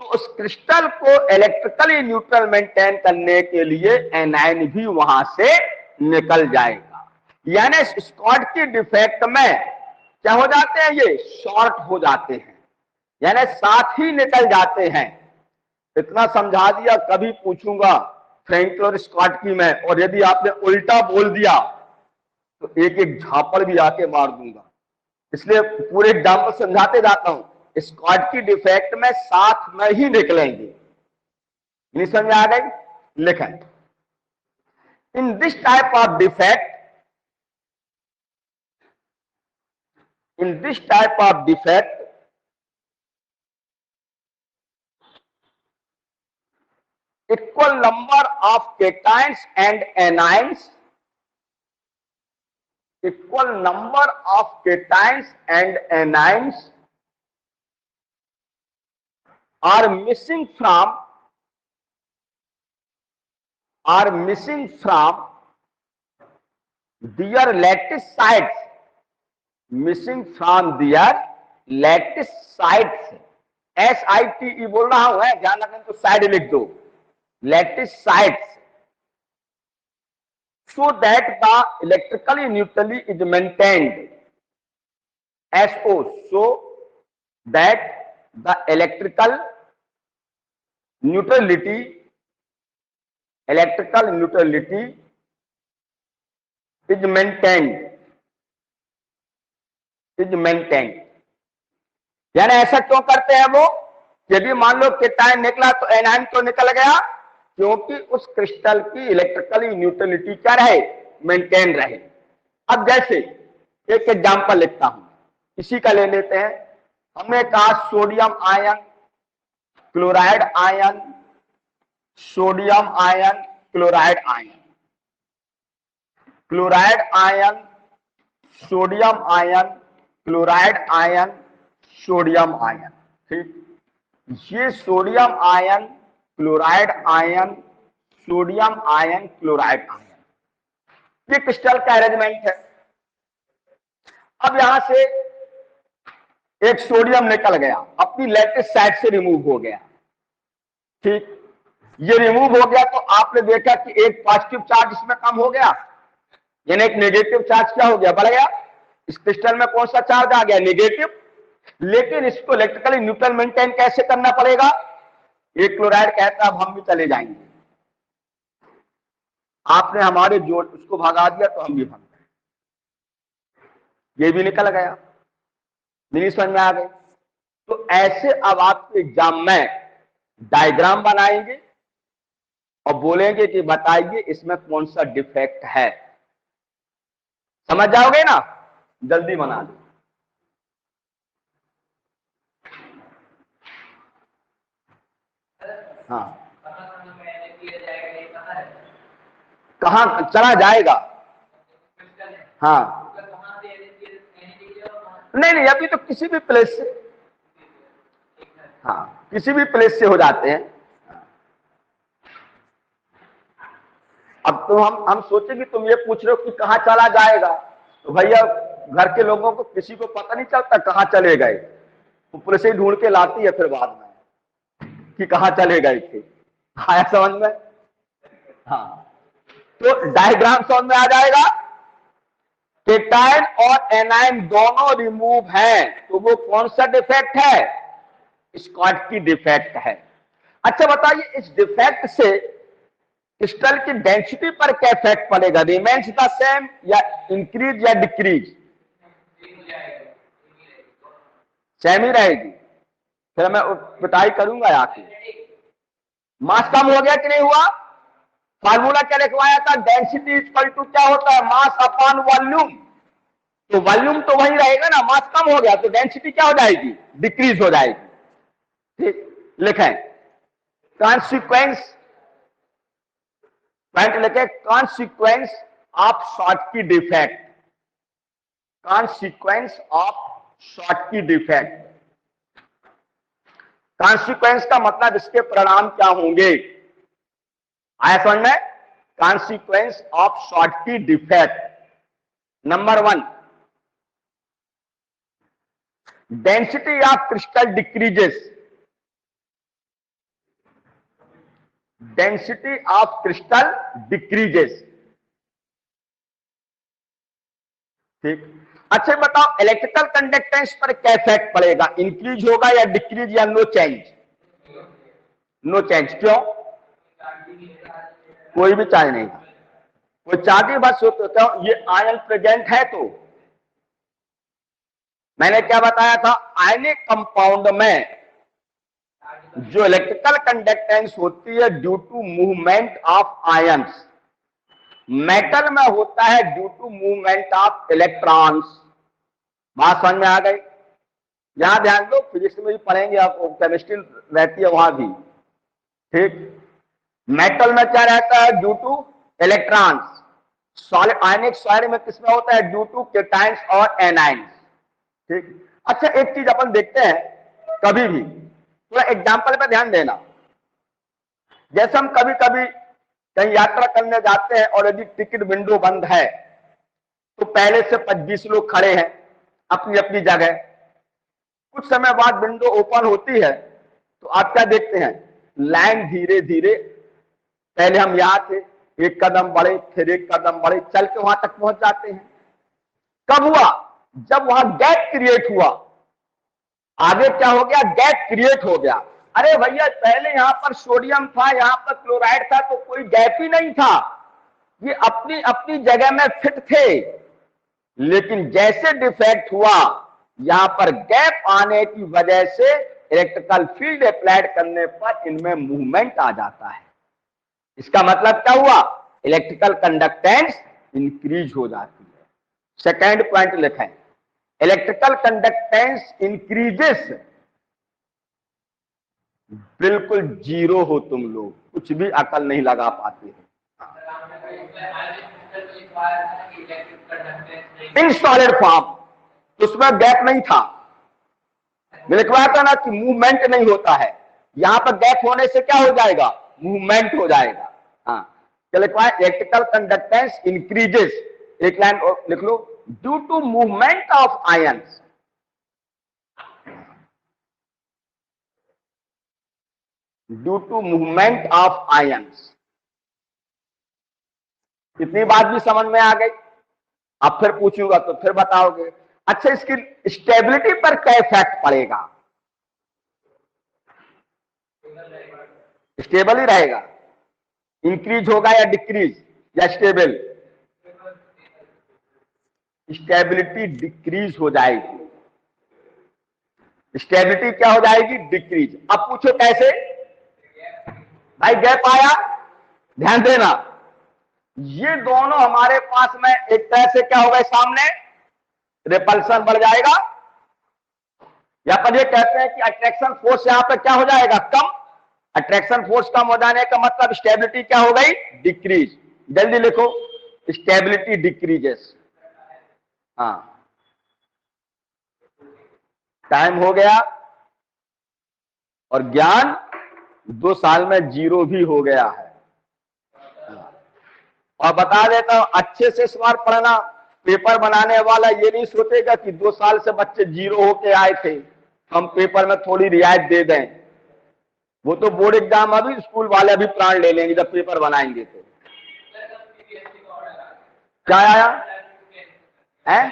तो उस क्रिस्टल को इलेक्ट्रिकली न्यूट्रल मेंटेन करने के लिए एनायन भी वहां से निकल जाएगा। यानी स्कॉटकी डिफेक्ट में क्या हो जाते हैं? ये शॉर्ट हो जाते हैं, यानी साथ ही निकल जाते हैं। इतना समझा दिया। कभी पूछूंगा फ्रैंकल और स्कॉटकी में, और यदि आपने उल्टा बोल दिया तो एक एक झापड़ भी आके मार दूंगा, इसलिए पूरे एग्जाम्पल समझाते जाता हूं। स्कॉटकी डिफेक्ट में साथ में ही निकलेंगे। नहीं समझ आ गई? लिखें, in this type of defect, in this type of defect, equal number of cations and anions, equal number of cations and anions are missing from their lattice sites, missing from their lattice sites। SITE बोल रहा हूं, है ध्यान रखना, तो side लिख दो, lattice sites, so that the electrically neutrality is maintained। SO, so that the electrical neutrality is maintained, यानी ऐसा क्यों करते हैं वो? यदि मान लो केटायन निकला तो एनायन क्यों निकल गया? क्योंकि उस क्रिस्टल की इलेक्ट्रिकली न्यूट्रलिटी क्या रहे? मेंटेन रहे। अब जैसे एक एग्जांपल लिखता हूं, इसी का ले लेते हैं। हमने कहा sodium ion, chloride ion, sodium ion, chloride ion, chloride ion, sodium ion, chloride ion, sodium ion. ठीक, ये sodium ion, chloride ion, sodium ion, chloride ion, ये क्रिस्टल का अरेंजमेंट है। अब यहां से एक सोडियम निकल गया, अपनी लैटिस साइड से रिमूव हो गया। ठीक, ये रिमूव हो गया तो आपने देखा कि एक पॉजिटिव चार्ज इसमें कम हो गया, यानी एक नेगेटिव चार्ज क्या हो गया? बढ़ गया। इस क्रिस्टल में कौन सा चार्ज आ गया? नेगेटिव। लेकिन इसको इलेक्ट्रिकली न्यूट्रल मेंटेन कैसे करना पड़ेगा? एक क्लोराइड कहता अब हम भी चले जाएंगे, आपने हमारे जोड़ उसको भगा दिया तो हम भी भाग गए, ये भी निकल गया। नहीं समझ में आ गई? तो ऐसे अब आपके एग्जाम में डायग्राम बनाएंगे और बोलेंगे कि बताइए इसमें कौन सा डिफेक्ट है। समझ जाओगे ना? जल्दी बना दो। हाँ, कहां चला जाएगा? हाँ, नहीं नहीं, अभी तो किसी भी प्लेस से, हाँ, किसी भी प्लेस से हो जाते हैं। अब तो हम सोचे कि तुम ये पूछ रहे हो कि कहाँ चला जाएगा, तो भैया घर के लोगों को किसी को पता नहीं चलता कहाँ चले गए, तो पुलिस ही ढूंढ के लाती है फिर बाद में कि कहाँ चले गए थे। आया समझ में? हाँ, तो डायग्राम समझ में आ जाएगा। केटायन और एनायन दोनों रिमूव हैं, तो वो कौन सा डिफेक्ट है? स्कॉटकी डिफेक्ट है। अच्छा बताइए, इस डिफेक्ट से क्रिस्टल की डेंसिटी पर क्या इफेक्ट पड़ेगा? रिमेन्स द सेम या इंक्रीज या डिक्रीज? सेम ही रहेगी। फिर मैं पिटाई करूंगा आके। मास कम हो गया कि नहीं हुआ? फार्मूला क्या लिखवाया था? डेंसिटी इक्वल टू क्या होता है? Mass upon volume. तो वॉल्यूम तो वही रहेगा ना, मास कम हो गया तो डेंसिटी क्या हो जाएगी? डिक्रीज हो जाएगी। ठीक, लिखें कॉन्सिक्वेंस, पॉइंट लिखे consequence of Schottky defect, consequence of Schottky defect. Consequence का मतलब इसके परिणाम क्या होंगे? आया समझ में? Consequence of Schottky defect, number 1, density of crystal decreases, density of crystal decreases. ठीक, अच्छा बताओ इलेक्ट्रिकल कंडक्टेंस पर क्या इफेक्ट पड़ेगा? इंक्रीज होगा या डिक्रीज या नो चेंज? No change. क्यों? कोई भी चार्ज नहीं, कोई चार्ज ही बस होता है, ये आयन प्रेजेंट है। तो मैंने क्या बताया था? आयनिक कंपाउंड में जो इलेक्ट्रिकल कंडक्टेंस होती है due to movement of ions, metal में होता है due to movement of electrons. बात समझ में आ गई? यहां ध्यान दो, फिजिक्स में भी पढ़ेंगे, आपको केमिस्ट्री रहती है वहां भी। ठीक, मेटल में क्या रहता है? Due two electrons. सॉलिड आयनिक सॉलिड में किसमें होता है? ड्यू टू केटाइंस और एनाइंस। ठीक, अच्छा एक चीज अपन देखते हैं, कभी भी थोड़ा एग्जाम्पल पे ध्यान देना। जैसे हम कभी कभी कहीं यात्रा करने जाते हैं और यदि टिकट विंडो बंद है तो पहले से 25 लोग खड़े हैं अपनी अपनी जगह। कुछ समय बाद विंडो ओपन होती है तो आप क्या देखते हैं? लाइन धीरे धीरे, पहले हम यहां थे, एक कदम बढ़े, फिर एक कदम बढ़े, चल के वहां तक पहुंच जाते हैं। कब हुआ? जब वहां गैप क्रिएट हुआ। आगे क्या हो गया? गैप क्रिएट हो गया। अरे भैया पहले यहां पर सोडियम था, यहां पर क्लोराइड था, तो कोई गैप ही नहीं था, ये अपनी अपनी जगह में फिट थे। लेकिन जैसे डिफेक्ट हुआ, यहां पर गैप आने की वजह से इलेक्ट्रिकल फील्ड अप्लाइड करने पर इनमें मूवमेंट आ जाता है। इसका मतलब क्या हुआ? इलेक्ट्रिकल कंडक्टेंस इंक्रीज हो जाती है। सेकेंड पॉइंट लिखें, इलेक्ट्रिकल कंडक्टेंस इंक्रीजेस। बिल्कुल जीरो हो तुम लोग, कुछ भी अकल नहीं लगा पाते हो। इन सॉलिड फॉर्म, उसमें गैप नहीं था। मैंने लिखवाया था ना कि मूवमेंट नहीं होता है, यहां पर गैप होने से क्या हो जाएगा? मूवमेंट हो जाएगा। हाँ, क्या लिखवाया? इलेक्ट्रिकल कंडक्टेंस इंक्रीजेस, एक लाइन लिख लो, due to movement of ions, due to movement of ions. इतनी बात भी समझ में आ गई? अब फिर पूछूंगा तो फिर बताओगे। अच्छा, इसकी स्टेबिलिटी पर क्या इफेक्ट पड़ेगा? स्टेबल ही रहेगा। इंक्रीज होगा या डिक्रीज या स्टेबल? स्टेबिलिटी डिक्रीज हो जाएगी। स्टेबिलिटी क्या हो जाएगी? डिक्रीज। अब पूछो कैसे? भाई गैप आया, ध्यान देना, ये दोनों हमारे पास में एक तरह से क्या हो गए? सामने रिपल्सन बढ़ जाएगा, या पर ये कहते हैं कि अट्रैक्शन फोर्स यहां पर क्या हो जाएगा? कम। अट्रैक्शन फोर्स कम हो जाने का मतलब स्टेबिलिटी क्या हो गई? डिक्रीज। जल्दी लिखो, स्टेबिलिटी डिक्रीजेस। हाँ, टाइम हो गया। और ज्ञान 2 साल में 0 भी हो गया है। और बता देता हूं, अच्छे से सवाल पढ़ना। पेपर बनाने वाला ये नहीं सोचेगा कि 2 साल से बच्चे 0 होके आए थे, हम पेपर में थोड़ी रियायत दे दें। वो तो बोर्ड एग्जाम अभी स्कूल वाले भी प्राण ले लेंगे जब पेपर बनाएंगे तो। क्या आया है?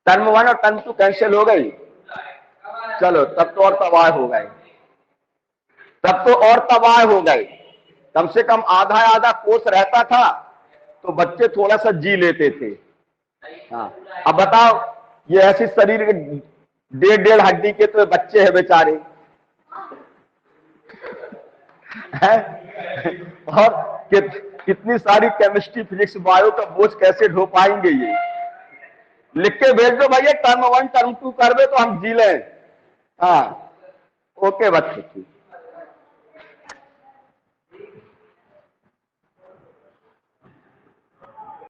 टर्म 1 और टर्म 2 कैंसिल हो गई। चलो तब तो और तबाह हो गए, तब तो और तबाह हो गए। कम से कम आधा आधा कोर्स रहता था तो बच्चे थोड़ा सा जी लेते थे। हाँ, अब बताओ, ये ऐसी शरीर के 1.5 हड्डी के तो बच्चे हैं बेचारे हैं? और कितनी सारी केमिस्ट्री फिजिक्स बायो का बोझ कैसे ढो पाएंगे ये? लिख के भेज दो भैया, टर्म 1 टर्म 2 कर दे तो हम जी लें। हाँ, ओके बच्चे।